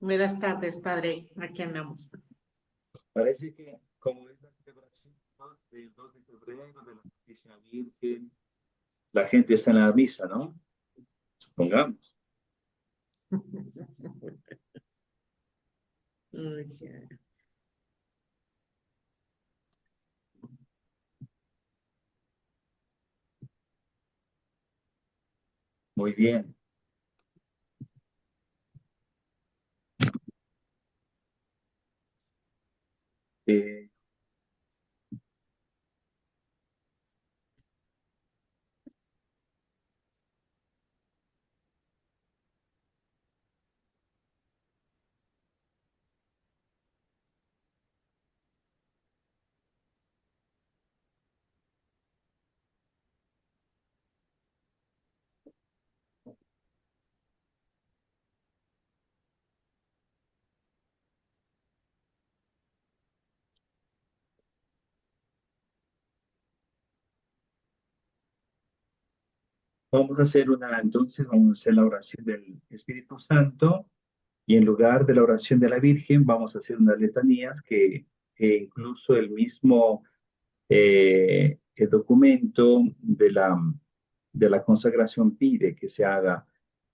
Buenas tardes, padre. Aquí andamos. Parece que como es la celebración, ¿no?, del 2 de febrero de la Santísima Virgen, la gente está en la misa, ¿no? Supongamos. Ok. Muy bien. Eh, vamos a hacer entonces vamos a hacer la oración del Espíritu Santo y en lugar de la oración de la Virgen vamos a hacer unas letanías que incluso el documento de la consagración pide que se haga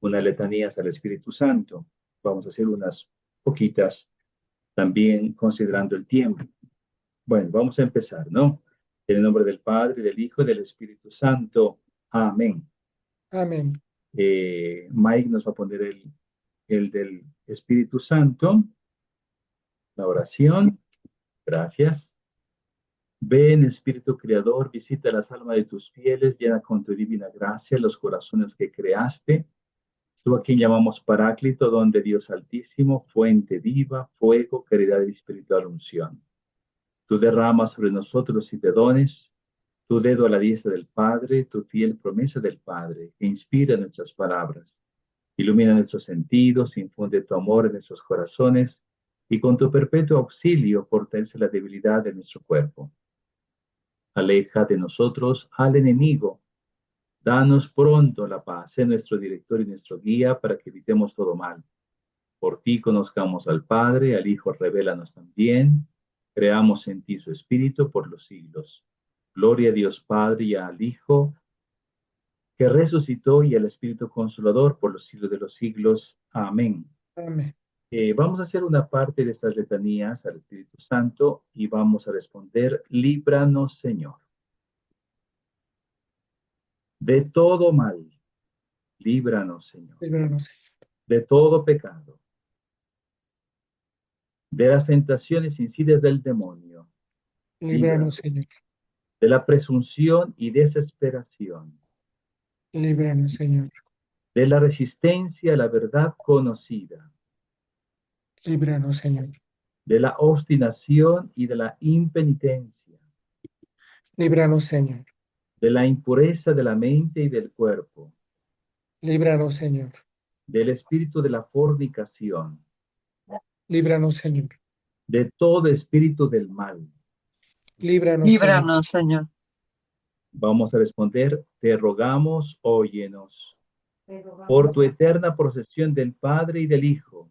unas letanías al Espíritu Santo. Vamos a hacer unas poquitas también considerando el tiempo. Bueno, vamos a empezar, ¿no? En el nombre del Padre, del Hijo y del Espíritu Santo. Amén. Amén. Mike nos va a poner el del Espíritu Santo, la oración. Gracias. Ven, Espíritu Creador, visita las almas de tus fieles, llena con tu divina gracia los corazones que creaste. Tú a quien llamamos Paráclito, don de Dios Altísimo, fuente viva, fuego, caridad y espiritual unción. Tú derramas sobre nosotros y te dones, tu dedo a la diestra del Padre, tu fiel promesa del Padre, que inspira nuestras palabras, ilumina nuestros sentidos, infunde tu amor en nuestros corazones, y con tu perpetuo auxilio fortalece la debilidad de nuestro cuerpo. Aleja de nosotros al enemigo, danos pronto la paz, sé nuestro director y nuestro guía para que evitemos todo mal. Por ti conozcamos al Padre, al Hijo revélanos también, creamos en ti su Espíritu por los siglos. Gloria a Dios Padre y al Hijo, que resucitó, y al Espíritu Consolador por los siglos de los siglos. Amén. Amén. Vamos a hacer una parte de estas letanías al Espíritu Santo y vamos a responder, líbranos Señor, de todo mal, líbranos Señor, Líbranos, de todo pecado, de las tentaciones insidias del demonio, líbranos, líbranos, Señor. de la presunción y desesperación, Líbranos, Señor. de la resistencia a la verdad conocida, Líbranos, Señor. de la obstinación y de la impenitencia, Líbranos, Señor. de la impureza de la mente y del cuerpo, Líbranos, Señor. del espíritu de la fornicación, Líbranos, Señor. de todo espíritu del mal. Líbranos, Señor. Líbranos, Señor. Vamos a responder, te rogamos, óyenos, por tu eterna procesión del Padre y del Hijo,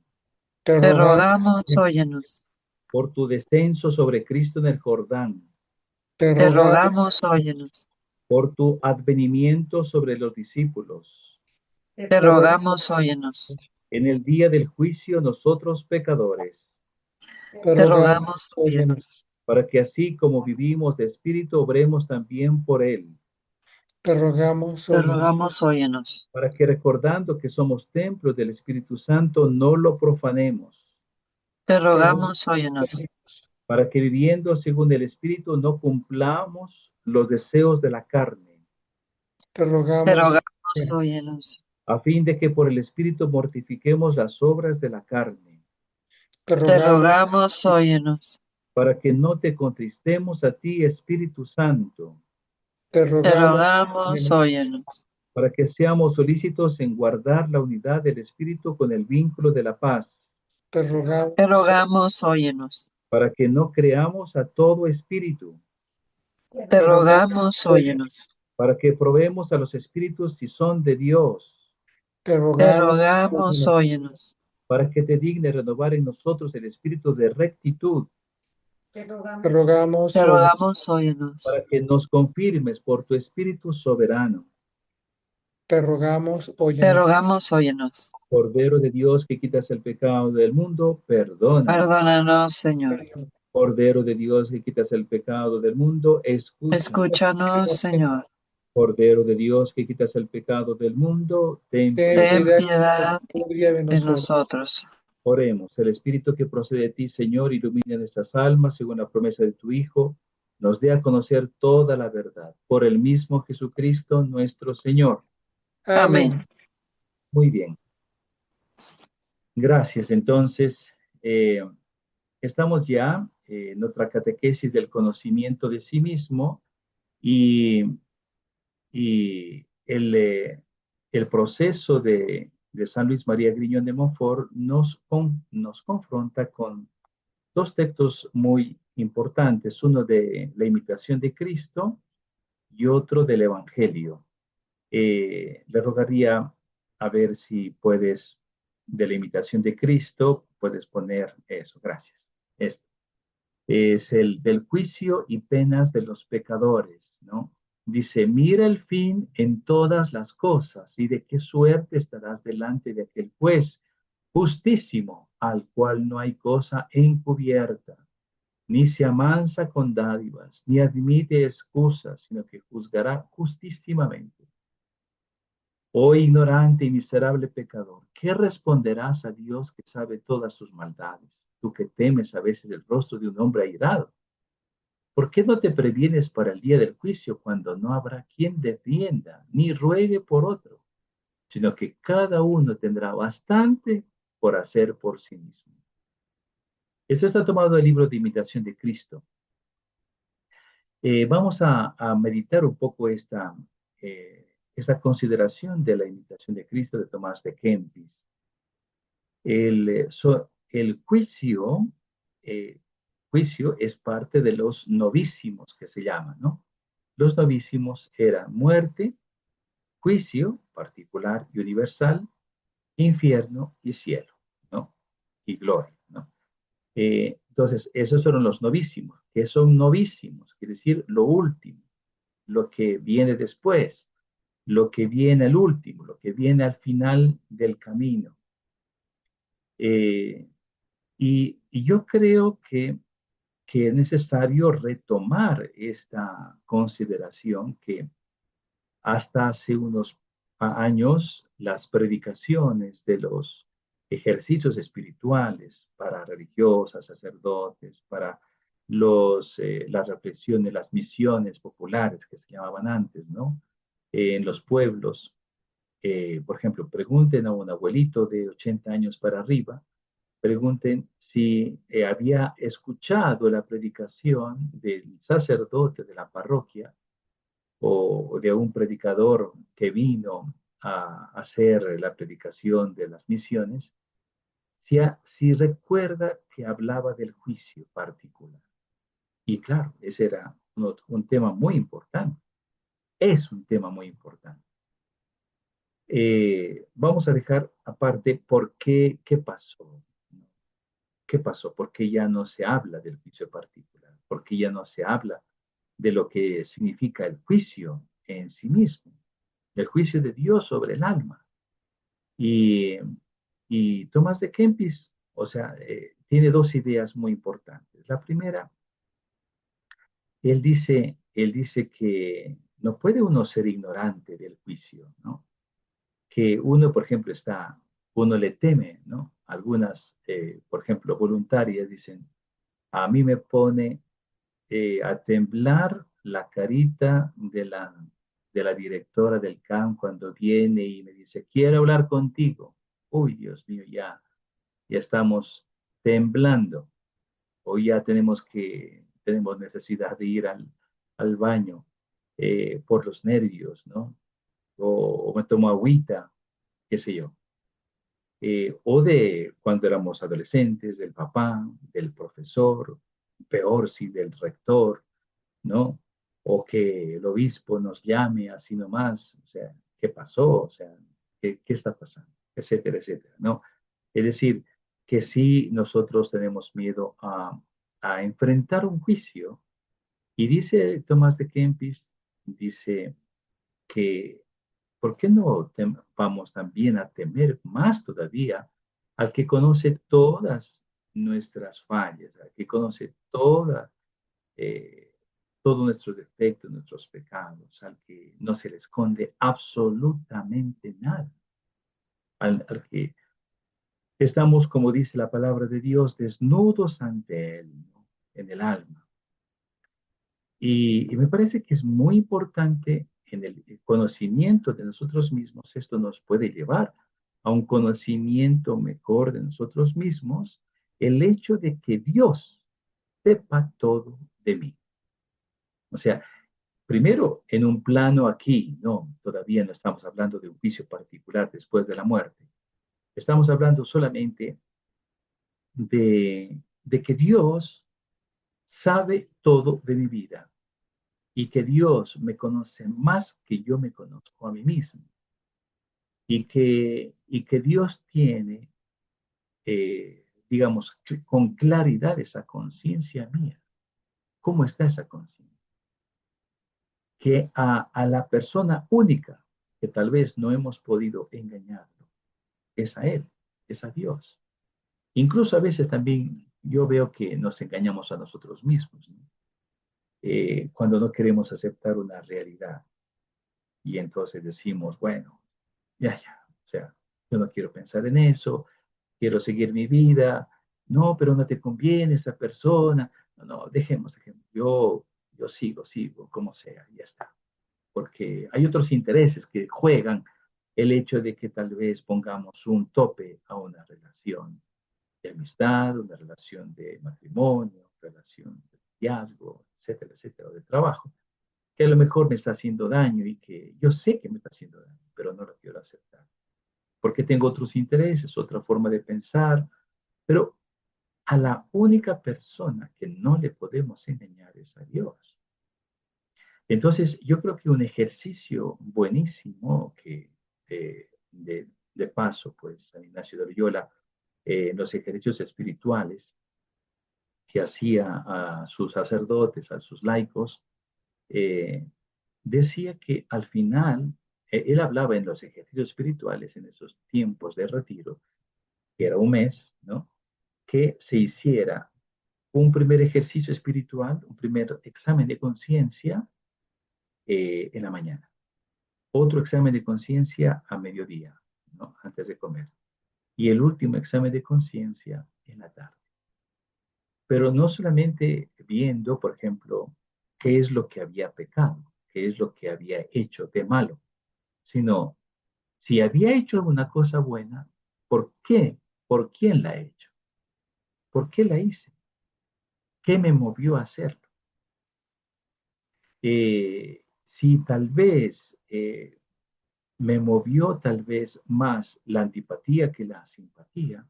Te rogamos, óyenos. por tu descenso sobre Cristo en el Jordán, Te Te rogamos, rogamos, óyenos. por tu advenimiento sobre los discípulos, Te rogamos, óyenos. en el día del juicio nosotros pecadores, te Te rogamos, rogamos, óyenos. para que así como vivimos de espíritu, obremos también por él, te rogamos, Te rogamos, óyenos. para que recordando que somos templos del Espíritu Santo, no lo profanemos, Te rogamos, óyenos. para que viviendo según el Espíritu no cumplamos los deseos de la carne, te Te rogamos, rogamos, óyenos. a fin de que por el Espíritu mortifiquemos las obras de la carne, te Te rogamos, rogamos, óyenos. para que no te contristemos a ti, Espíritu Santo, te Te rogamos, rogamos, óyenos. para que seamos solícitos en guardar la unidad del Espíritu con el vínculo de la paz, te rogamos, Te rogamos, óyenos. para que no creamos a todo espíritu, Te rogamos, óyenos. para que probemos a los espíritus si son de Dios, te Te rogamos, rogamos, óyenos. para que te dignes renovar en nosotros el espíritu de rectitud, Te rogamos, Te rogamos, Te óyenos. rogamos, óyenos. para que nos confirmes por tu espíritu soberano. Te rogamos, Te óyenos. rogamos, óyenos. Cordero de Dios que quitas el pecado del mundo, perdona. Perdónanos, Señor. Cordero de Dios que quitas el pecado del mundo, escucha. Escúchanos, Señor. Cordero de Dios que quitas el pecado del mundo, ten Ten piedad. Ten piedad y piedad misericordia de de nosotros. nosotros. Oremos, el Espíritu que procede de ti, Señor, ilumina nuestras almas según la promesa de tu Hijo, nos dé a conocer toda la verdad. Por el mismo Jesucristo nuestro Señor. Amén. Muy bien. Gracias. Entonces, estamos ya en otra catequesis del conocimiento de sí mismo y, el proceso de San Luis María Griñón de Montfort nos confronta con dos textos muy importantes, uno de la imitación de Cristo y otro del Evangelio. Le rogaría a ver si puedes, de la imitación de Cristo, puedes poner eso, gracias. Este es el del juicio y penas de los pecadores, ¿no? Dice, mira el fin en todas las cosas y de qué suerte estarás delante de aquel juez justísimo, al cual no hay cosa encubierta, ni se amansa con dádivas, ni admite excusas, sino que juzgará justísimamente. Oh ignorante y miserable pecador, ¿qué responderás a Dios que sabe todas sus maldades? Tú que temes a veces el rostro de un hombre airado. ¿Por qué no te previenes para el día del juicio cuando no habrá quien defienda ni ruegue por otro, sino que cada uno tendrá bastante por hacer por sí mismo? Esto está tomado del libro de Imitación de Cristo. Vamos a meditar un poco esta consideración de la imitación de Cristo de Tomás de Kempis. El juicio es parte de los novísimos que se llaman, ¿no? Los novísimos eran muerte, juicio particular y universal, infierno y cielo, ¿no? Y gloria, ¿no? Entonces, esos fueron los novísimos. ¿Qué son novísimos? Quiere decir lo último, lo que viene después, lo que viene al último, lo que viene al final del camino. Y yo creo que es necesario retomar esta consideración que hasta hace unos años las predicaciones de los ejercicios espirituales para religiosas, sacerdotes, para las reflexiones, las misiones populares que se llamaban antes, ¿no? En los pueblos, por ejemplo, pregunten a un abuelito de 80 años para arriba, pregunten si había escuchado la predicación del sacerdote de la parroquia o de un predicador que vino a hacer la predicación de las misiones, si recuerda que hablaba del juicio particular. Y claro, ese era un tema muy importante. Es un tema muy importante. Vamos a dejar aparte qué pasó. ¿Qué pasó? ¿Por qué ya no se habla del juicio particular? ¿Por qué ya no se habla de lo que significa el juicio en sí mismo? El juicio de Dios sobre el alma. Y, y Tomás de Kempis, o sea, tiene dos ideas muy importantes. La primera, él dice que no puede uno ser ignorante del juicio, ¿no? Que uno, por ejemplo, uno le teme, ¿no? Algunas, por ejemplo, voluntarias dicen, a mí me pone a temblar la carita de la directora del CAM cuando viene y me dice, quiero hablar contigo. Uy, Dios mío, ya estamos temblando. Hoy ya tenemos necesidad de ir al baño por los nervios, ¿no? O me tomo agüita, qué sé yo. O de cuando éramos adolescentes, del papá, del profesor, peor si del rector, ¿no? O que el obispo nos llame así nomás, o sea, ¿qué pasó? O sea, ¿qué está pasando? Etcétera, etcétera, ¿no? Es decir, que si nosotros tenemos miedo a enfrentar un juicio, y dice Tomás de Kempis, dice que, ¿por qué no vamos también a temer más todavía al que conoce todas nuestras fallas, al que conoce eh, todos nuestros defectos, nuestros pecados, al que no se le esconde absolutamente nada, al que estamos, como dice la palabra de Dios, desnudos ante Él, ¿no? En el alma. Y me parece que es muy importante en el conocimiento de nosotros mismos, esto nos puede llevar a un conocimiento mejor de nosotros mismos, el hecho de que Dios sepa todo de mí. O sea, primero en un plano aquí, no, todavía no estamos hablando de un juicio particular después de la muerte. Estamos hablando solamente de que Dios sabe todo de mi vida y que Dios me conoce más que yo me conozco a mí mismo y que Dios tiene, digamos, con claridad esa conciencia mía. ¿Cómo está esa conciencia? Que a la persona única que tal vez no hemos podido engañarlo es a Él, es a Dios. Incluso a veces también yo veo que nos engañamos a nosotros mismos, ¿no? Cuando no queremos aceptar una realidad y entonces decimos, bueno, ya, o sea, yo no quiero pensar en eso, quiero seguir mi vida, no, pero no te conviene esa persona, no, dejemos, yo sigo, como sea, ya está. Porque hay otros intereses que juegan el hecho de que tal vez pongamos un tope a una relación de amistad, una relación de matrimonio, relación de noviazgo, etcétera, o de trabajo, que a lo mejor me está haciendo daño y que yo sé que me está haciendo daño, pero no lo quiero aceptar, porque tengo otros intereses, otra forma de pensar, pero a la única persona que no le podemos engañar es a Dios. Entonces, yo creo que un ejercicio buenísimo que de paso, pues, San Ignacio de Loyola, los ejercicios espirituales que hacía a sus sacerdotes, a sus laicos, eh, decía que al final, él hablaba en los ejercicios espirituales, en esos tiempos de retiro, que era un mes, ¿no? Que se hiciera un primer ejercicio espiritual, un primer examen de conciencia en la mañana, otro examen de conciencia a mediodía, ¿no? Antes de comer, y el último examen de conciencia en la tarde. Pero no solamente viendo, por ejemplo, qué es lo que había pecado, qué es lo que había hecho de malo, sino si había hecho alguna cosa buena, ¿por qué? ¿Por quién la he hecho? ¿Por qué la hice? ¿Qué me movió a hacerlo? Si tal vez me movió tal vez más la antipatía que la simpatía,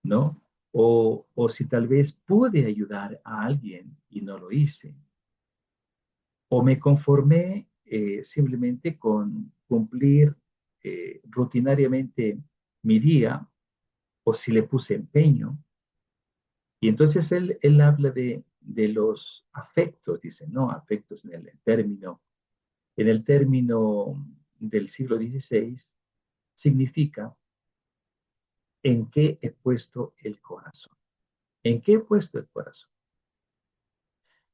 ¿no? O si tal vez pude ayudar a alguien y no lo hice, o me conformé simplemente con cumplir rutinariamente mi día, o si le puse empeño. Y entonces él habla de los afectos, dice, no, afectos en el término del siglo XVI, significa en qué he puesto el corazón. ¿En qué he puesto el corazón?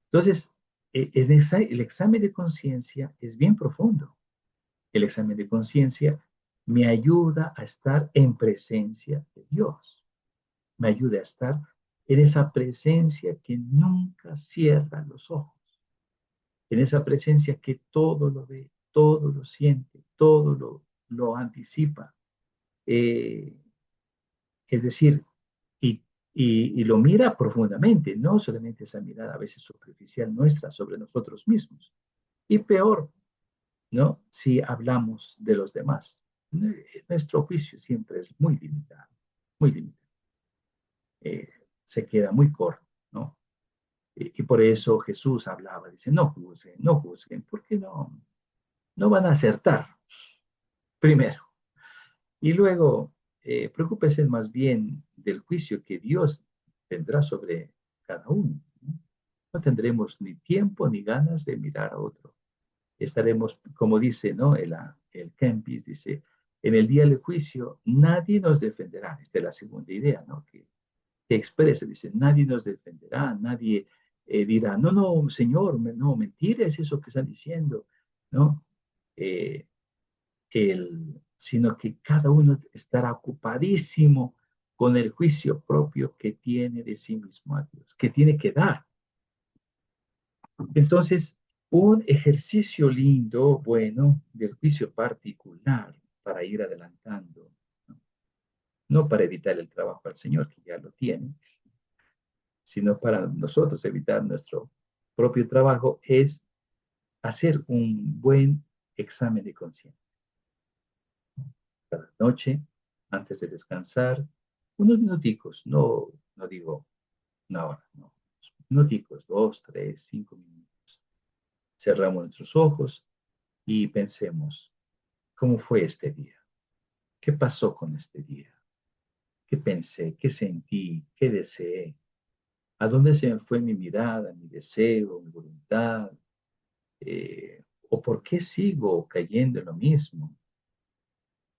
Entonces, el examen de conciencia es bien profundo. El examen de conciencia me ayuda a estar en presencia de Dios. Me ayuda a estar en esa presencia que nunca cierra los ojos. En esa presencia que todo lo ve, todo lo siente, todo lo anticipa. Eh, es decir, y lo mira profundamente, no solamente esa mirada a veces superficial nuestra sobre nosotros mismos. Y peor, ¿no? Si hablamos de los demás. Nuestro juicio siempre es muy limitado, muy limitado. Se queda muy corto, ¿no? Y por eso Jesús hablaba, dice, no juzguen, porque no van a acertar, primero. Y luego, preocúpese más bien del juicio que Dios tendrá sobre cada uno, ¿no? No tendremos ni tiempo ni ganas de mirar a otro. Estaremos, como dice, ¿no? El Kempis dice, en el día del juicio nadie nos defenderá. Esta es la segunda idea, ¿no? Que expresa, dice, nadie nos defenderá, nadie dirá, no, no, Señor, no, mentira es eso que están diciendo, ¿no? Eh, sino que cada uno estará ocupadísimo con el juicio propio que tiene de sí mismo a Dios, que tiene que dar. Entonces, un ejercicio lindo, bueno, del juicio particular para ir adelantando, ¿no? No para evitar el trabajo al Señor, que ya lo tiene, sino para nosotros evitar nuestro propio trabajo, es hacer un buen examen de conciencia. Cada noche, antes de descansar, unos minuticos, no digo una hora, no, minuticos, 2, 3, 5 minutos. Cerramos nuestros ojos y pensemos, ¿cómo fue este día? ¿Qué pasó con este día? ¿Qué pensé? ¿Qué sentí? ¿Qué deseé? ¿A dónde se me fue mi mirada, mi deseo, mi voluntad? ¿O por qué sigo cayendo en lo mismo?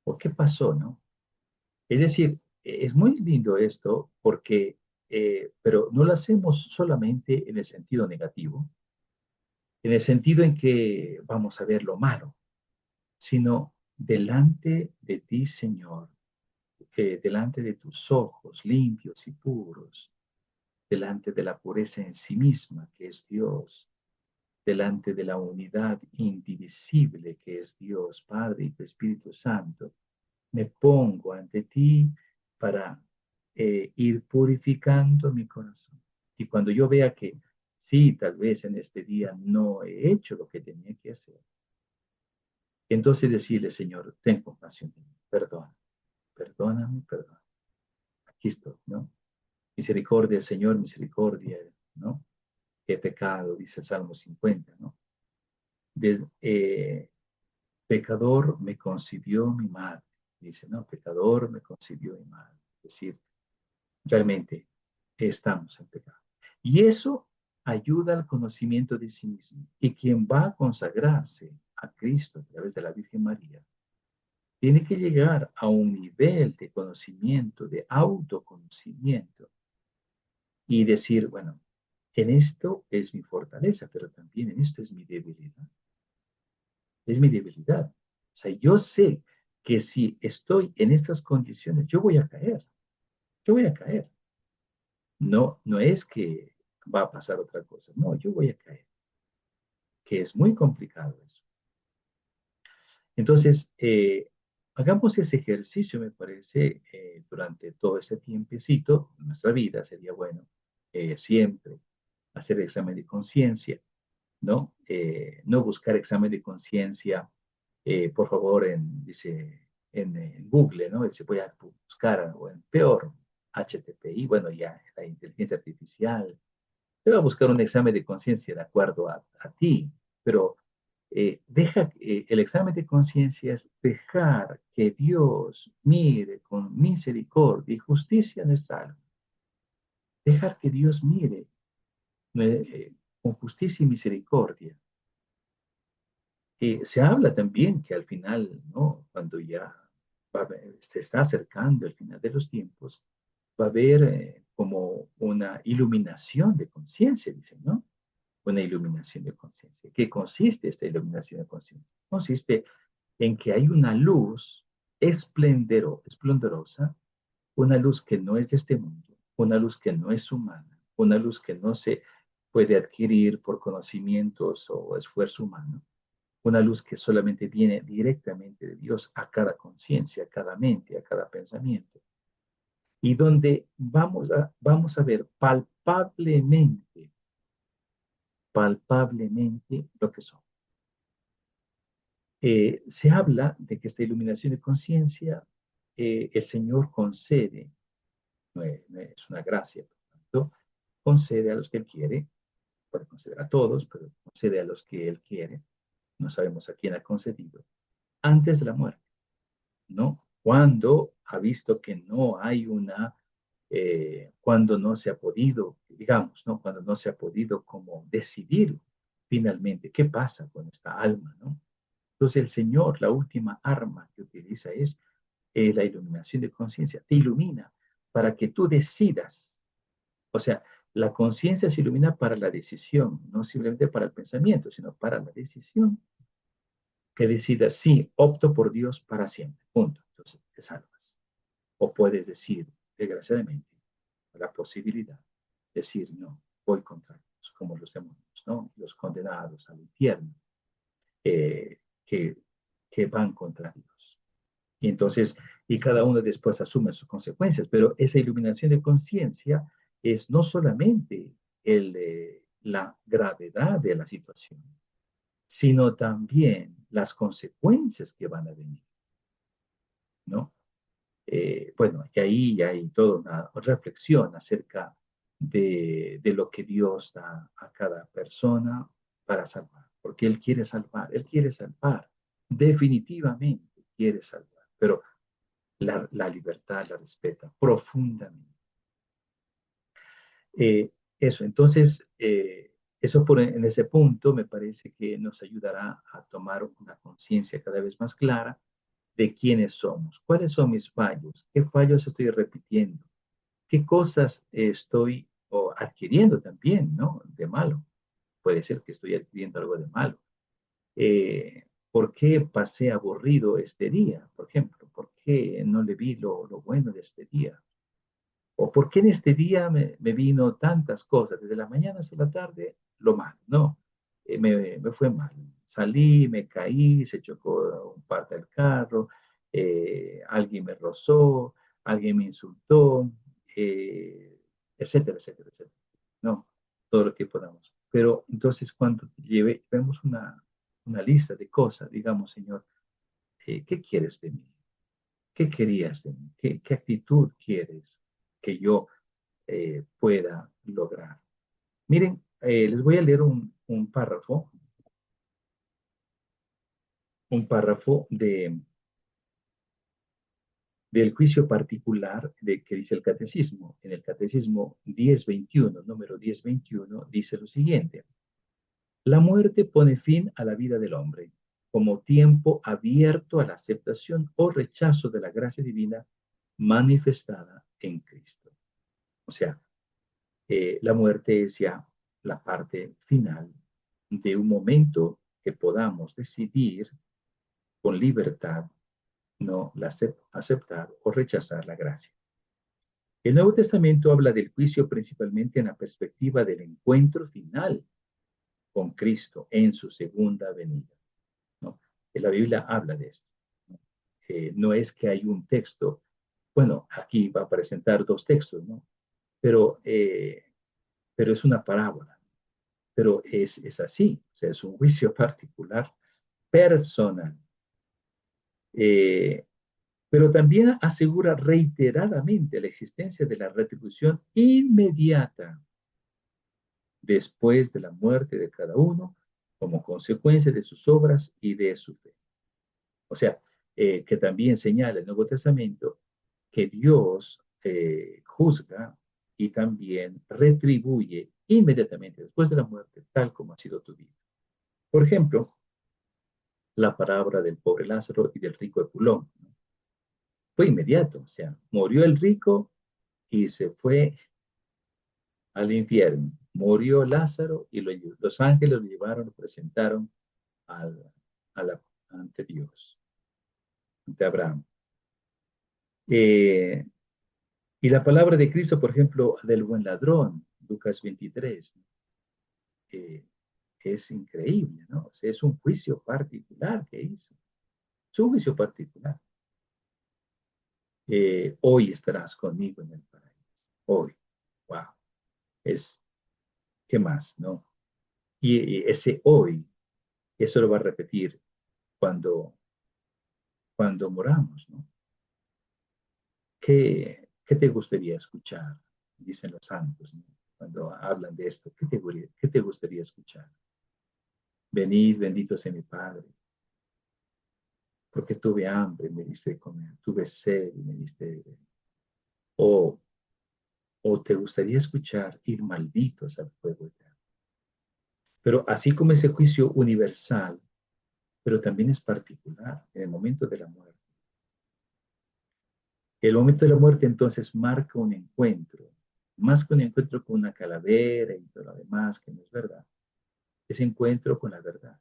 ¿O qué pasó, no? Es decir, es muy lindo esto porque, pero no lo hacemos solamente en el sentido negativo, en el sentido en que vamos a ver lo malo, sino delante de ti, Señor, delante de tus ojos limpios y puros, delante de la pureza en sí misma, que es Dios, delante de la unidad indivisible, que es Dios, Padre y Espíritu Santo, me pongo ante ti para ir purificando mi corazón. Y cuando yo vea que sí, tal vez en este día no he hecho lo que tenía que hacer, entonces decirle, Señor, ten compasión de mí, perdona, perdóname, perdona. Aquí estoy, ¿no? Misericordia, Señor, misericordia, ¿no? He pecado, dice el Salmo 50, ¿no? Pecador me concibió mi madre, dice, ¿no? Pecador me concibió mi madre. Es decir, realmente estamos en pecado. Y eso ayuda al conocimiento de sí mismo. Y quien va a consagrarse a Cristo a través de la Virgen María, tiene que llegar a un nivel de conocimiento, de autoconocimiento, y decir, bueno, en esto es mi fortaleza, pero también en esto es mi debilidad. Es mi debilidad. O sea, yo sé que si estoy en estas condiciones, yo voy a caer. Yo voy a caer. No, no es que va a pasar otra cosa. No, yo voy a caer. Que es muy complicado eso. Entonces, hagamos ese ejercicio, me parece, durante todo ese tiempecito de nuestra vida. Sería bueno siempre hacer examen de conciencia, ¿no? No buscar examen de conciencia, por favor, dice, en Google, ¿no? Dice, voy a buscar, o en peor, HTTPI, bueno, ya la inteligencia artificial, te va a buscar un examen de conciencia de acuerdo a ti, pero el examen de conciencia es dejar que Dios mire con misericordia y justicia nuestra alma. Dejar que Dios mire con justicia y misericordia. Se habla también que al final, ¿no? Cuando ya se está acercando el final de los tiempos, va a haber como una iluminación de conciencia, dicen, ¿no? Una iluminación de conciencia. ¿Qué consiste esta iluminación de conciencia? Consiste en que hay una luz esplendorosa, una luz que no es de este mundo, una luz que no es humana, una luz que no se puede adquirir por conocimientos o esfuerzo humano, una luz que solamente viene directamente de Dios a cada conciencia, a cada mente, a cada pensamiento, y donde vamos a ver palpablemente lo que somos. Se habla de que esta iluminación de conciencia el Señor concede, no es una gracia, por tanto, concede a los que Él quiere, puede conceder a todos, pero concede a los que Él quiere, no sabemos a quién ha concedido, antes de la muerte, ¿no? cuando ha visto que no hay cuando no se ha podido, digamos, ¿no? Cuando no se ha podido como decidir finalmente qué pasa con esta alma, ¿no? Entonces el Señor, la última arma que utiliza es la iluminación de conciencia. Te ilumina para que tú decidas. O sea, la conciencia se ilumina para la decisión, no simplemente para el pensamiento, sino para la decisión. Que decidas, sí, opto por Dios para siempre. Punto. Entonces te salvas. O puedes decir, desgraciadamente, la posibilidad de decir, no, voy contra Dios, como los demonios, ¿no? Los condenados al infierno, eh, que, que van contra Dios. Y entonces, y cada uno después asume sus consecuencias, pero esa iluminación de conciencia es no solamente la gravedad de la situación, sino también las consecuencias que van a venir, ¿no? Bueno, y ahí hay toda una reflexión acerca de lo que Dios da a cada persona para salvar, porque Él quiere salvar, definitivamente quiere salvar, pero la libertad la respeta profundamente. Eso, entonces, eso en ese punto me parece que nos ayudará a tomar una conciencia cada vez más clara de quiénes somos, cuáles son mis fallos, qué fallos estoy repitiendo, qué cosas estoy adquiriendo también, ¿no? De malo. Puede ser que estoy adquiriendo algo de malo. ¿Por qué pasé aburrido este día, por ejemplo? ¿Por qué no le vi lo bueno de este día? ¿O por qué en este día me vino tantas cosas, desde la mañana hasta la tarde, lo malo? No, me fue mal. Salí, me caí, se chocó un parte del carro, alguien me rozó, alguien me insultó, etcétera, etcétera, etcétera. No, todo lo que podamos. Pero entonces cuando vemos una lista de cosas, digamos, Señor, ¿qué quieres de mí? ¿Qué querías de mí? ¿Qué actitud quieres que yo pueda lograr? Miren, les voy a leer un párrafo del juicio particular que dice el catecismo. En el catecismo 1021, número 1021, dice lo siguiente. La muerte pone fin a la vida del hombre como tiempo abierto a la aceptación o rechazo de la gracia divina manifestada en Cristo. O sea, la muerte es ya la parte final de un momento que podamos decidir con libertad no aceptar o rechazar la gracia. El Nuevo Testamento habla del juicio principalmente en la perspectiva del encuentro final con Cristo en su segunda venida, ¿no? La Biblia habla de esto. ¿No? No es que hay un texto, bueno, aquí va a presentar dos textos, ¿no? Pero es una parábola. Pero es así, o sea, es un juicio particular, personal. Eh, pero también asegura reiteradamente la existencia de la retribución inmediata después de la muerte de cada uno como consecuencia de sus obras y de su fe. O sea, que también señala el Nuevo Testamento que Dios juzga y también retribuye inmediatamente después de la muerte, tal como ha sido tu vida. Por ejemplo, la palabra del pobre Lázaro y del rico Epulón. ¿No? Fue inmediato, o sea, murió el rico y se fue al infierno. Murió Lázaro y los ángeles lo llevaron, lo presentaron al, ante Dios, ante Abraham. Eh, y la palabra de Cristo, por ejemplo, del buen ladrón, Lucas 23, eh, es increíble, ¿no? O sea, es un juicio particular que hizo. Es un juicio particular. Hoy estarás conmigo en el paraíso. Hoy. Wow. Es, ¿qué más, no? Y ese hoy, eso lo va a repetir cuando, cuando moramos, ¿no? ¿Qué te gustaría escuchar? Dicen los santos, ¿no? Cuando hablan de esto, qué te gustaría escuchar? Venid, bendito sea mi Padre. porque tuve hambre, me diste de comer, tuve sed y me diste de beber. O, o te gustaría escuchar, ir malditos al fuego eterno. Pero así como ese juicio universal, pero también es particular en el momento de la muerte. El momento de la muerte entonces marca un encuentro, más que un encuentro con una calavera y todo lo demás, que no es verdad. Es encuentro con la verdad,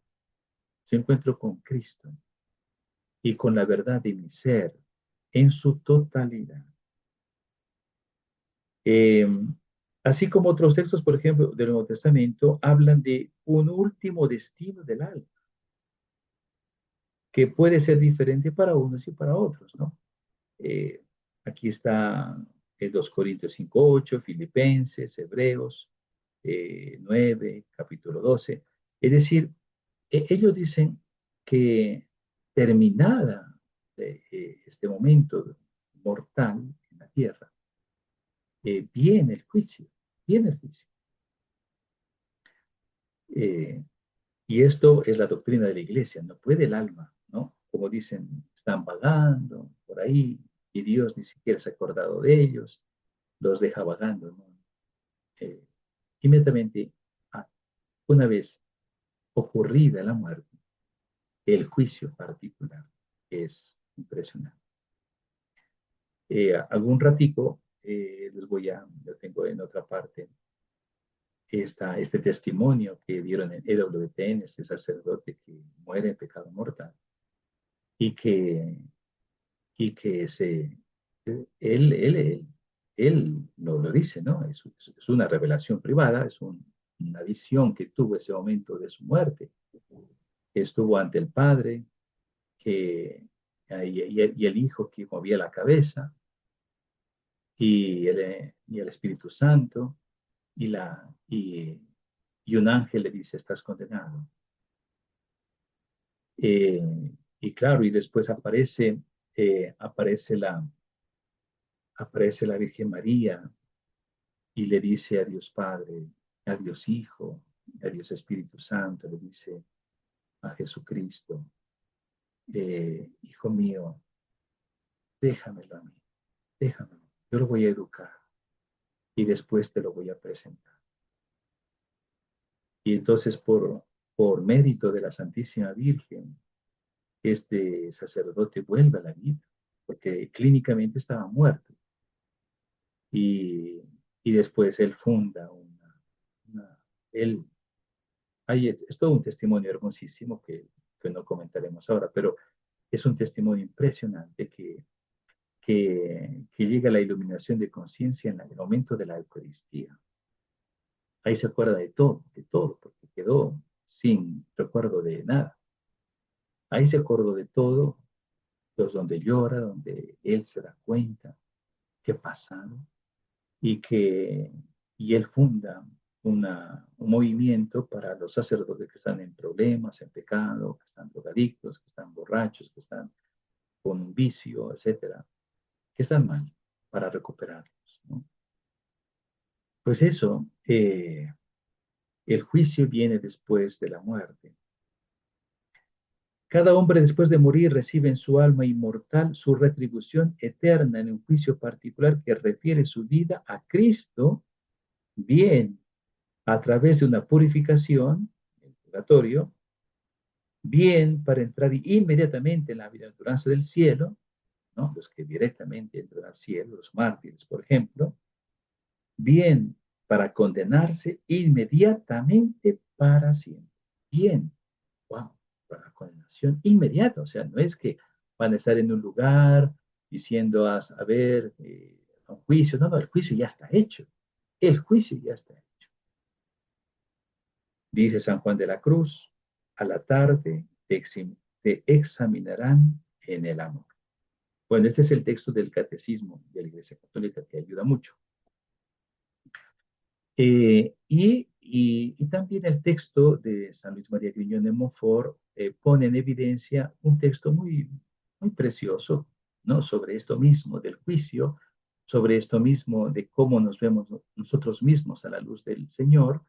es encuentro con Cristo y con la verdad de mi ser en su totalidad. Eh, Así como otros textos, por ejemplo, del Nuevo Testamento, hablan de un último destino del alma, que puede ser diferente para unos y para otros, ¿no? Eh, Aquí está 2 Corintios 5:8, Filipenses, Hebreos 9, capítulo 12. Es decir, ellos dicen que terminada este momento mortal en la tierra, viene el juicio, viene el juicio. Eh, y esto es la doctrina de la iglesia, no puede el alma, ¿no? Como dicen, están vagando por ahí y Dios ni siquiera se ha acordado de ellos, los deja vagando, ¿no? Eh, Inmediatamente, una vez ocurrida la muerte, el juicio particular es impresionante. Algún ratico lo tengo en otra parte, este testimonio que dieron en EWTN, este sacerdote que muere en pecado mortal y que, y que él lo dice, ¿no? Es una revelación privada, una visión que tuvo ese momento de su muerte. Estuvo ante el Padre y el Hijo que movía la cabeza y el Espíritu Santo y un ángel le dice, estás condenado. Eh, y claro, y después eh, aparece la, aparece la Virgen María y le dice a Dios Padre, a Dios Hijo, a Dios Espíritu Santo, le dice a Jesucristo, Hijo mío, déjamelo a mí, déjamelo, yo lo voy a educar y después te lo voy a presentar. Y entonces por mérito de la Santísima Virgen, este sacerdote vuelve a la vida, porque clínicamente estaba muerto. Y, y después él funda él, es todo un testimonio hermosísimo que no comentaremos ahora, pero es un testimonio impresionante que llega a la iluminación de conciencia en el momento de la Eucaristía. Ahí se acuerda de todo, porque quedó sin recuerdo de nada. Ahí se acordó de todo, pues donde llora, donde él se da cuenta qué pasa, ¿no? y y él funda un movimiento para los sacerdotes que están en problemas, en pecado, que están drogadictos, que están borrachos, que están con un vicio, etcétera, que están mal, para recuperarlos, ¿no? Pues eso, el juicio viene después de la muerte. Cada hombre después de morir recibe en su alma inmortal su retribución eterna en un juicio particular que refiere su vida a Cristo, bien a través de una purificación, el purgatorio, bien para entrar inmediatamente en la bienaventuranza del cielo, ¿no? Los que directamente entran al cielo, los mártires, por ejemplo, bien para condenarse inmediatamente para siempre. Bien, wow, para condenación inmediata, o sea, no es que van a estar en un lugar diciendo a ver, a un juicio, no, el juicio ya está hecho, el juicio ya está hecho. Dice San Juan de la Cruz, a la tarde te examinarán en el amor. Bueno, este es el texto del Catecismo de la Iglesia Católica que ayuda mucho. Y también el texto de San Luis María Griñón de Montfort pone en evidencia un texto muy precioso, ¿no? Sobre esto mismo del juicio, sobre esto mismo de cómo nos vemos nosotros mismos a la luz del Señor,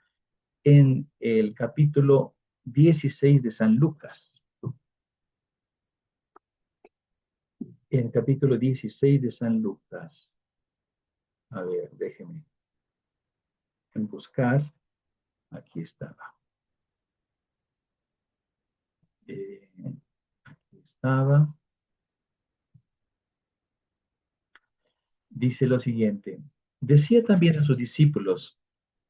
en el capítulo 16 de San Lucas. en el capítulo 16 de San Lucas. A ver, déjeme buscar. Aquí estaba. Aquí estaba. Dice lo siguiente. Decía también a sus discípulos,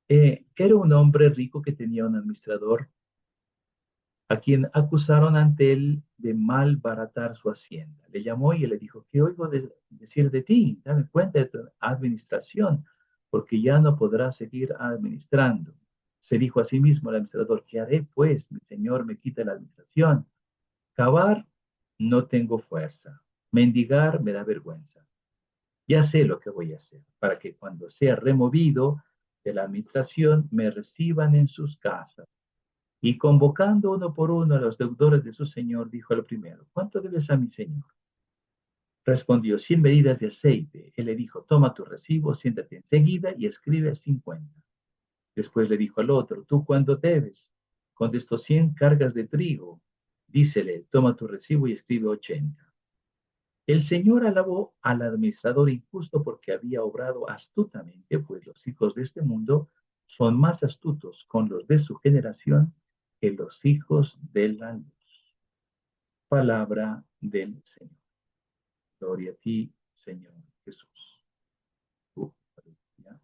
era un hombre rico que tenía un administrador a quien acusaron ante él de malbaratar su hacienda. Le llamó y le dijo, ¿qué oigo decir de ti? Dame cuenta de tu administración, porque ya no podrás seguir administrando. Se dijo a sí mismo el administrador, ¿qué haré pues? Mi señor me quita la administración. Cavar, no tengo fuerza. Mendigar me da vergüenza. Ya sé lo que voy a hacer, para que cuando sea removido de la administración me reciban en sus casas. Y convocando uno por uno a los deudores de su señor, dijo al primero, ¿cuánto debes a mi señor? Respondió, 100 medidas de aceite. Él le dijo, toma tu recibo, siéntate enseguida y escribe 50. Después le dijo al otro, ¿tú cuánto debes? Contestó, 100 cargas de trigo. Dícele, toma tu recibo y escribe 80. El señor alabó al administrador injusto porque había obrado astutamente, pues los hijos de este mundo son más astutos con los de su generación que los hijos de la luz. Palabra del Señor. Gloria a ti, Señor Jesús. ¿Ya?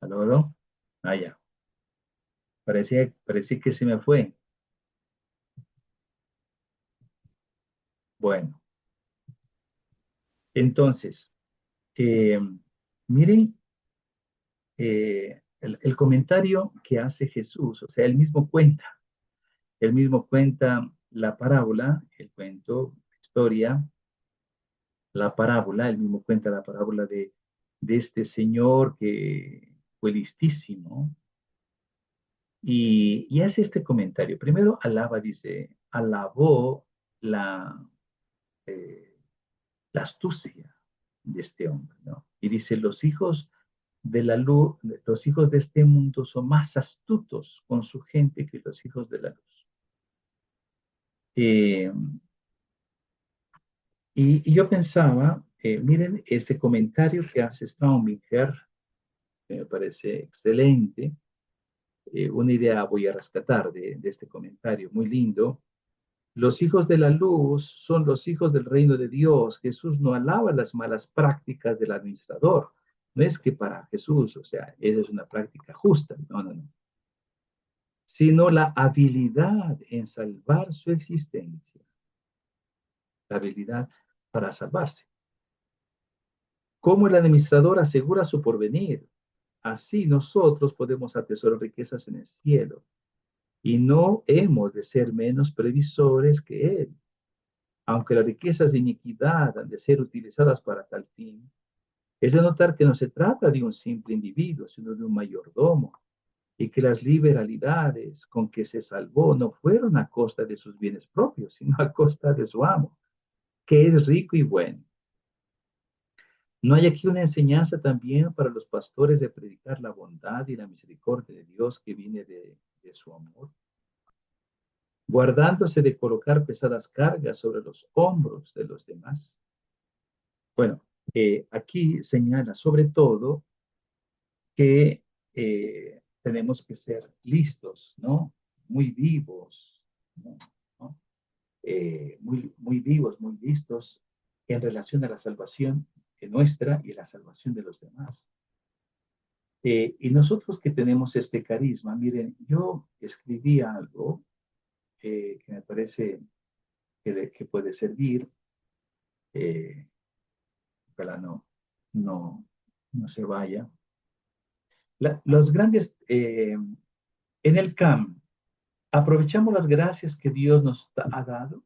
¿Aló? Ah, ya. Parecía que se me fue. Bueno, entonces, eh, miren el comentario que hace Jesús, o sea, él mismo cuenta la parábola, el cuento, la historia, la parábola, él mismo cuenta la parábola de este señor que fue listísimo y hace este comentario. Primero dice, alabó la, eh, la astucia de este hombre, ¿no? Y dice, los hijos de la luz, los hijos de este mundo son más astutos con su gente que los hijos de la luz. Eh, y yo pensaba, miren este comentario que hace Straubinger, que me parece excelente. Una idea voy a rescatar de este comentario, muy lindo. Los hijos de la luz son los hijos del reino de Dios. Jesús no alaba las malas prácticas del administrador. No es que para Jesús, o sea, esa es una práctica justa, no, no, no. Sino la habilidad en salvar su existencia. La habilidad para salvarse. Como el administrador asegura su porvenir, así nosotros podemos atesorar riquezas en el cielo. Y no hemos de ser menos previsores que Él. Aunque las riquezas de iniquidad han de ser utilizadas para tal fin, es de notar que no se trata de un simple individuo, sino de un mayordomo, y que las liberalidades con que se salvó no fueron a costa de sus bienes propios, sino a costa de su amo, que es rico y bueno. ¿No hay aquí una enseñanza también para los pastores de predicar la bondad y la misericordia de Dios que viene de su amor? Guardándose de colocar pesadas cargas sobre los hombros de los demás. Bueno, aquí señala sobre todo que tenemos que ser listos, ¿no? Muy vivos, ¿no? ¿No? Muy vivos, muy listos en relación a la salvación nuestra y la salvación de los demás. Y nosotros que tenemos este carisma, miren, yo escribí algo que me parece que puede servir, para no se vaya. Los grandes, en el CAM, aprovechamos las gracias que Dios nos ha dado.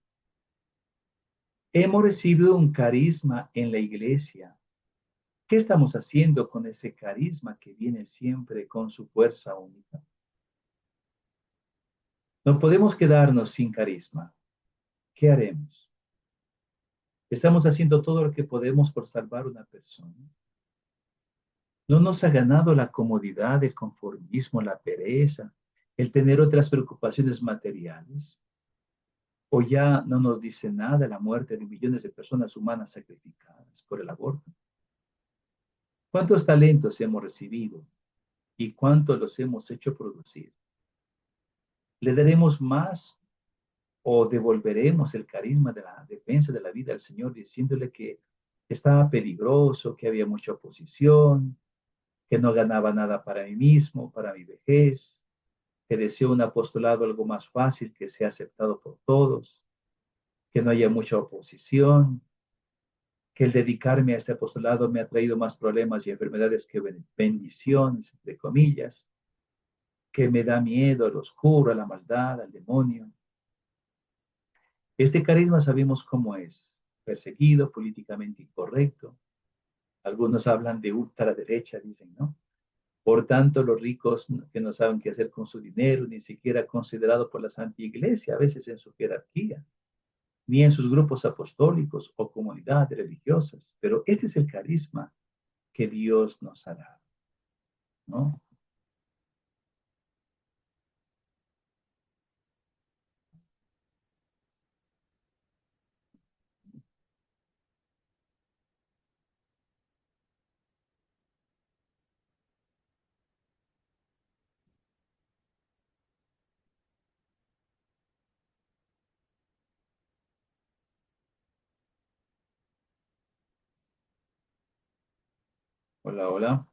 Hemos recibido un carisma en la iglesia ¿Qué estamos haciendo con ese carisma que viene siempre con su fuerza única? No podemos quedarnos sin carisma. ¿Qué haremos? ¿Estamos haciendo todo lo que podemos por salvar a una persona? ¿No nos ha ganado la comodidad, el conformismo, la pereza, el tener otras preocupaciones materiales? ¿O ya no nos dice nada la muerte de millones de personas humanas sacrificadas por el aborto? ¿Cuántos talentos hemos recibido y cuántos los hemos hecho producir? ¿Le daremos más o devolveremos el carisma de la defensa de la vida al Señor diciéndole que estaba peligroso, que había mucha oposición, que no ganaba nada para mí mismo, para mi vejez, que deseo un apostolado algo más fácil, que sea aceptado por todos, que no haya mucha oposición, que el dedicarme a este apostolado me ha traído más problemas y enfermedades que bendiciones, entre comillas, que me da miedo al oscuro, a la maldad, al demonio? Este carisma sabemos cómo es: perseguido, políticamente incorrecto. Algunos hablan de ultraderecha, dicen, ¿no? Por tanto, los ricos que no saben qué hacer con su dinero, ni siquiera considerado por la Santa Iglesia, a veces en su jerarquía, ni en sus grupos apostólicos o comunidades religiosas. Pero este es el carisma que Dios nos ha dado, ¿no? Hola, hola.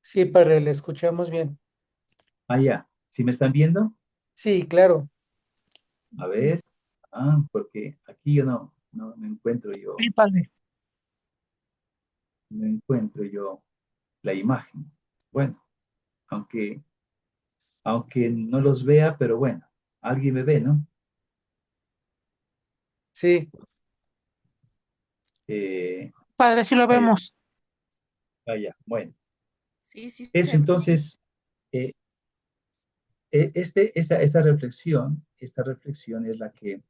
Sí, padre, le escuchamos bien. Ah, ya. ¿Sí me están viendo? Sí, claro. A ver. Ah, porque aquí yo no encuentro yo, Sí, padre. no encuentro yo la imagen. Bueno, aunque no los vea, pero bueno, alguien me ve, ¿no? Sí, Eh, Padre, sí lo ahí, vemos. allá. Bueno, Sí, sí, es se ve. entonces, eh, esta reflexión es la que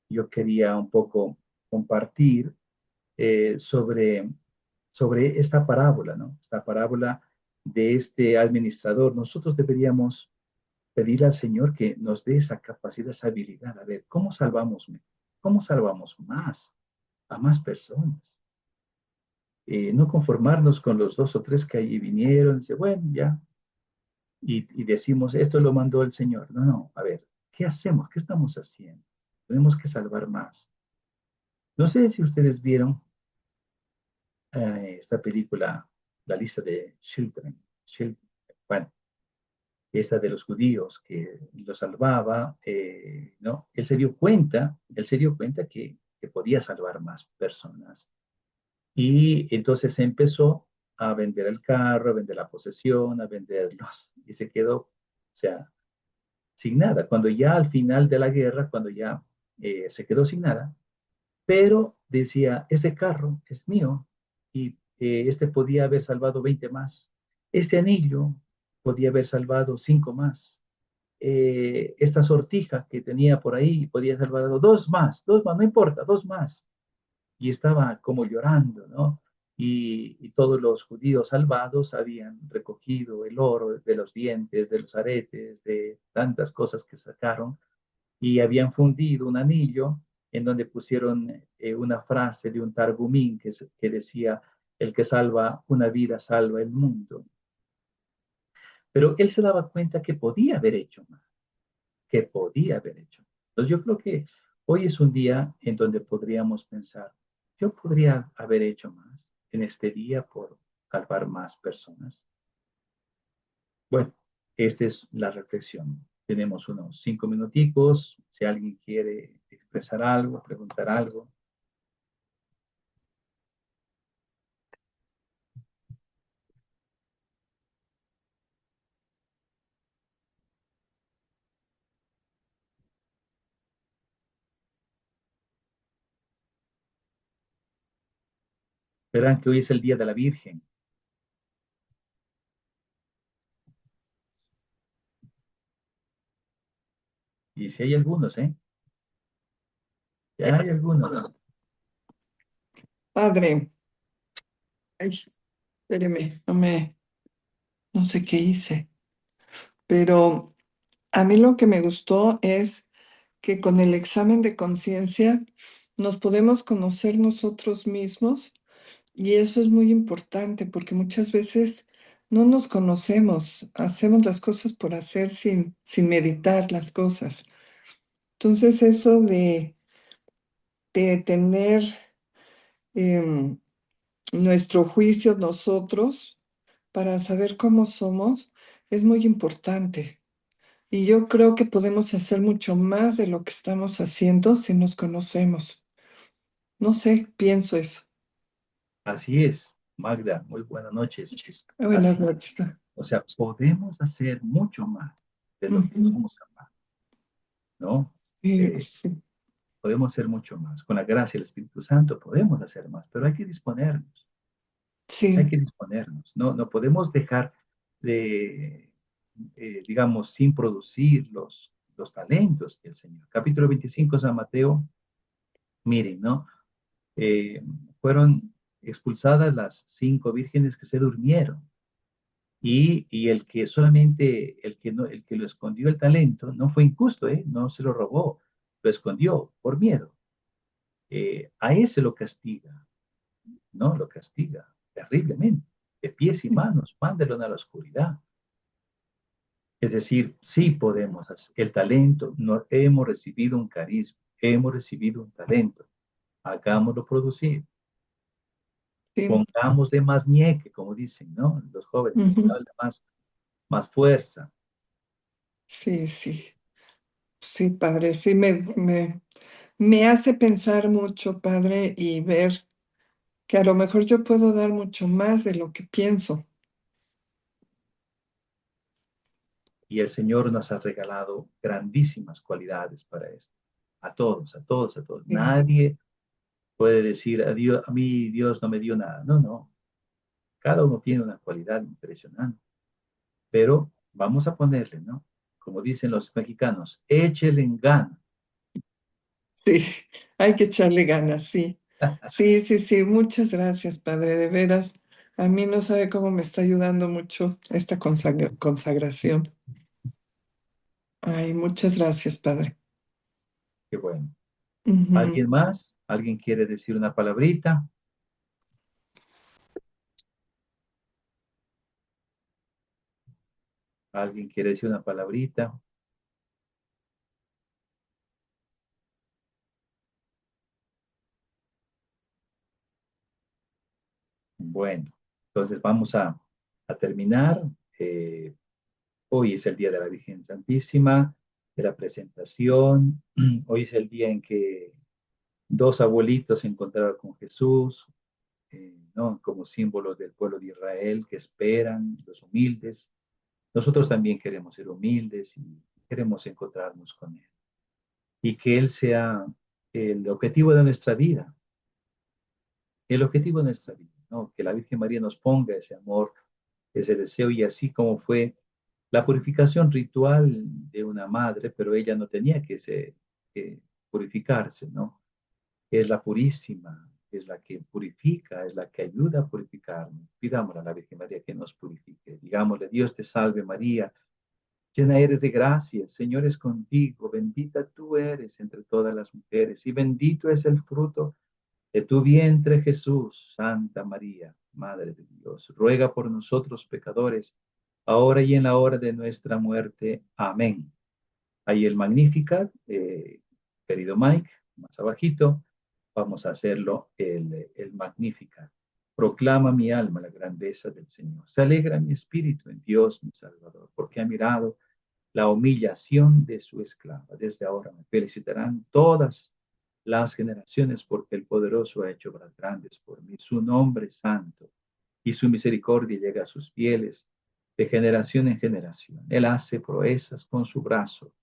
yo quería un poco compartir sobre esta parábola, ¿no? Esta parábola de este administrador. Nosotros deberíamos pedir al Señor que nos dé esa capacidad, esa habilidad. A ver, ¿cómo salvamos más a más personas? No conformarnos con los dos o tres que allí vinieron, dice, bueno, ya, y decimos, esto lo mandó el Señor. No, no, a ver, ¿qué hacemos? ¿Qué estamos haciendo? Tenemos que salvar más. No sé si ustedes vieron esta película, La lista de Children, bueno, esta de los judíos que lo salvaba, ¿no? Él se dio cuenta que podía salvar más personas. Y entonces empezó a vender el carro, a vender la posesión, a venderlos, y se quedó, o sea, sin nada. Cuando ya al final de la guerra, cuando ya se quedó sin nada, pero decía, este carro es mío y este podía haber salvado 20 más. Este anillo podía haber salvado 5 más. Esta sortija que tenía por ahí podía haber salvado dos más, no importa, dos más. Y estaba como llorando, ¿no? Y todos los judíos salvados habían recogido el oro de los dientes, de los aretes, de tantas cosas que sacaron, y habían fundido un anillo en donde pusieron una frase de un targumín que decía, el que salva una vida salva el mundo. Pero él se daba cuenta que podía haber hecho más, que podía haber hecho. Entonces yo creo que hoy es un día en donde podríamos pensar, yo podría haber hecho más en este día por salvar más personas. Bueno, esta es la reflexión. Tenemos unos 5 minuticos. Si alguien quiere expresar algo, preguntar algo. Verán que hoy es el Día de la Virgen. Y si hay algunos, ¿eh? Ya hay algunos. Padre, ay, espéreme, no sé qué hice, pero a mí lo que me gustó es que con el examen de conciencia nos podemos conocer nosotros mismos y eso es muy importante porque muchas veces no nos conocemos, hacemos las cosas por hacer sin meditar las cosas. Entonces eso de tener em, nuestro juicio nosotros para saber cómo somos es muy importante. Y yo creo que podemos hacer mucho más de lo que estamos haciendo si nos conocemos. No sé, pienso eso. Así es, Magda. Muy buenas noches. Buenas Así, noches. o sea, podemos hacer mucho más de lo que Ujú. somos capaces, ¿no? Sí, Eh, sí, podemos hacer mucho más. Con la gracia del Espíritu Santo podemos hacer más, pero hay que disponernos. Hay sí, que disponernos. No, no podemos dejar de, digamos, sin producir los talentos que el Señor. Capítulo 25, San Mateo, miren, ¿no? Eh, fueron expulsadas las 5 vírgenes que se durmieron. Y el que solamente, el que, no, el que lo escondió el talento, no fue injusto, ¿eh? No se lo robó, lo escondió por miedo. A ese lo castiga, ¿no? Lo castiga terriblemente, de pies y manos, mándelo a la oscuridad. Es decir, sí podemos hacer el talento, no hemos recibido un carisma, hemos recibido un talento, hagámoslo producir, sí. pongámosle más ñeque, como dicen, ¿no? Los jóvenes, Ujú. pongámosle más fuerza. Sí, sí, sí, padre, sí, me hace pensar mucho, padre, y ver que a lo mejor yo puedo dar mucho más de lo que pienso. Y el Señor nos ha regalado grandísimas cualidades para esto. A todos, a todos, a todos. Sí, Nadie puede decir, a mí Dios no me dio nada. No, no. Cada uno tiene una cualidad impresionante. Pero vamos a ponerle, ¿no? Como dicen los mexicanos, échele en gana. sí, hay que echarle ganas, sí. Sí, sí, sí, muchas gracias, padre, de veras. A mí no sabe cómo me está ayudando mucho esta consagración. Ay, muchas gracias, padre. Qué bueno. Ujú. ¿Alguien más? ¿Alguien quiere decir una palabrita? ¿Alguien quiere decir una palabrita? Bueno, entonces vamos a terminar. Eh, Hoy es el día de la Virgen Santísima, de la presentación. Hoy es el día en que 2 abuelitos se encontraron con Jesús, ¿no? Como símbolos del pueblo de Israel que esperan, los humildes. Nosotros también queremos ser humildes y queremos encontrarnos con Él. Y que Él sea el objetivo de nuestra vida, el objetivo de nuestra vida, ¿no? Que la Virgen María nos ponga ese amor, ese deseo, y así como fue la purificación ritual de una madre, pero ella no tenía que purificarse, ¿no? Es la purísima, es la que purifica, es la que ayuda a purificarnos. Pidámosle a la Virgen María que nos purifique. Digámosle, Dios te salve María, llena eres de gracia, el Señor es contigo, bendita tú eres entre todas las mujeres y bendito es el fruto de tu vientre Jesús. Santa María, Madre de Dios, ruega por nosotros pecadores, ahora y en la hora de nuestra muerte. Amén. Ahí el Magnificat, querido Mike, más abajito, vamos a hacerlo el Magnificat. Proclama mi alma la grandeza del Señor. Se alegra mi espíritu en Dios mi Salvador, porque ha mirado la humillación de su esclava. Desde ahora me felicitarán todas las generaciones, porque el poderoso ha hecho obras grandes por mí. Su nombre es santo y su misericordia llega a sus fieles de generación en generación. Él hace proezas con su brazo,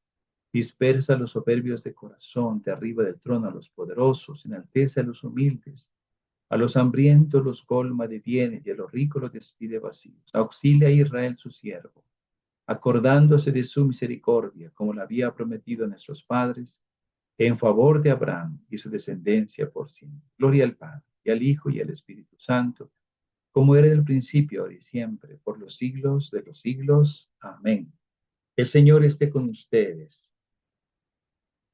dispersa a los soberbios de corazón, derriba del trono a los poderosos, enaltece a los humildes, A los hambrientos los colma de bienes y a los ricos los despide vacíos. Auxilia a Israel su siervo, acordándose de su misericordia, como la había prometido a nuestros padres, en favor de Abraham y su descendencia por siempre. Gloria al Padre, y al Hijo, y al Espíritu Santo, como era en el principio, ahora y siempre, por los siglos de los siglos. Amén. El Señor esté con ustedes.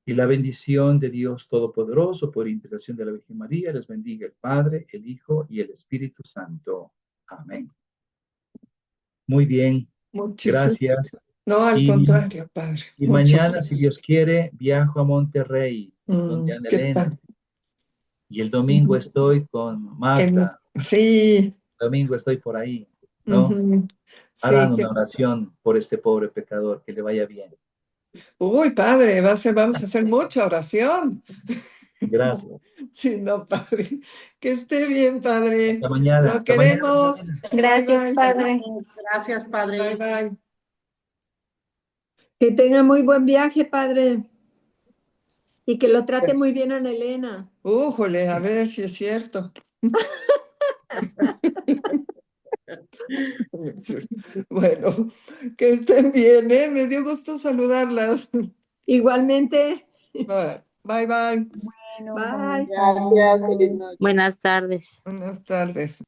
Y la bendición de Dios Todopoderoso, por intercesión de la Virgen María, les bendiga el Padre, el Hijo y el Espíritu Santo. Amén. Muy bien, Muchísimas. gracias. No, al Y, contrario, padre. y Muchas mañana, si Dios gracias. quiere, viajo a Monterrey, donde Ana ¿Qué Elena. tal? Y el domingo estoy con Marta. Sí. El domingo estoy por ahí, ¿no? Ujú. Hagan Sí, una oración por este pobre pecador, que le vaya bien. Uy, padre, vamos a hacer mucha oración. Gracias. Sí, no, padre. Que esté bien, padre. Hasta mañana. Lo Hasta mañana. queremos. Gracias, Bye, bye. Padre. Gracias, Padre. Bye, bye. Que tenga muy buen viaje, Padre. Y que lo trate muy bien a Ana Elena. Újole, a ver si es cierto. Bueno, que estén bien, ¿eh? Me dio gusto saludarlas. Igualmente. Bye, bye. Bye. Gracias, feliz noche. Buenas tardes. Buenas tardes.